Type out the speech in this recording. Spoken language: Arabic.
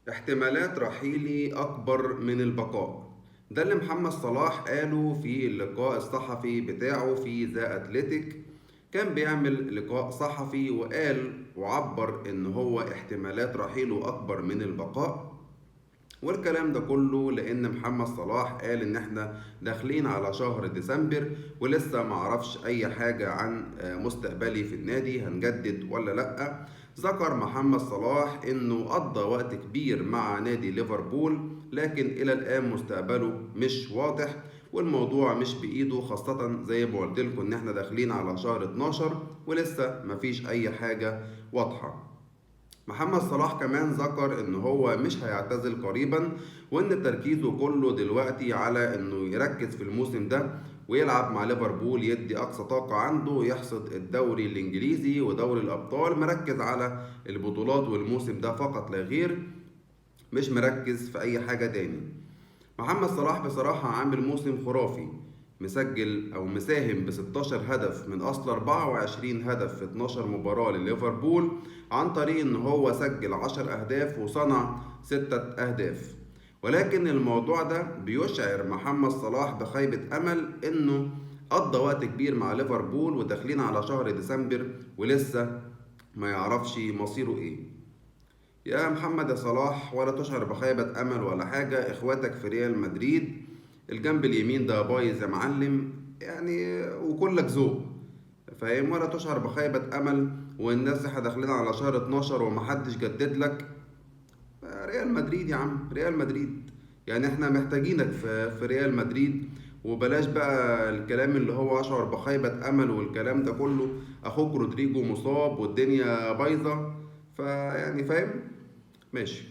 احتمالات رحيلي أكبر من البقاء. ده اللي محمد صلاح قاله في اللقاء الصحفي بتاعه في ذا أتليتيك. كان بيعمل لقاء صحفي وقال وعبر إن هو احتمالات رحيله أكبر من البقاء. والكلام ده كله لأن محمد صلاح قال إن إحنا داخلين على شهر ديسمبر ولسه معرفش أي حاجة عن مستقبلي في النادي هنجدد ولا لأ. ذكر محمد صلاح إنه قضى وقت كبير مع نادي ليفربول، لكن إلى الآن مستقبله مش واضح والموضوع مش بإيده، خاصة زي ما قلت لكم إن إحنا داخلين على شهر 12 ولسه مفيش أي حاجة واضحة. محمد صلاح كمان ذكر ان هو مش هيعتزل قريبا، وان تركيزه كله دلوقتي على انه يركز في الموسم ده ويلعب مع ليفربول، يدي اقصى طاقة عنده، يحصد الدوري الانجليزي ودوري الابطال، مركز على البطولات والموسم ده فقط لا غير، مش مركز في اي حاجة تاني. محمد صلاح بصراحة عامل موسم خرافي، مسجل أو مساهم ب 16 هدف من أصل 24 هدف في 12 مباراة لليفربول، عن طريق إن هو سجل 10 أهداف وصنع 6 أهداف. ولكن الموضوع ده بيشعر محمد صلاح بخيبة أمل إنه قضى وقت كبير مع ليفربول وداخلين على شهر ديسمبر ولسه ما يعرفش مصيره إيه. يا محمد يا صلاح، ولا تشعر بخيبة أمل ولا حاجة، إخواتك في ريال مدريد الجنب اليمين ده بايظ يا معلم يعني، وكلك ذوق، فاهم؟ ولا تشعر بخيبة أمل، والناس احنا داخلين على شهر 12 ومحدش جدد لك. ريال مدريد يا عم، ريال مدريد، يعني احنا محتاجينك في ريال مدريد. وبلاش بقى الكلام اللي هو أشعر بخيبة أمل والكلام ده كله، أخوك رودريجو مصاب والدنيا بايظة، فيعني فاهم؟ ماشي.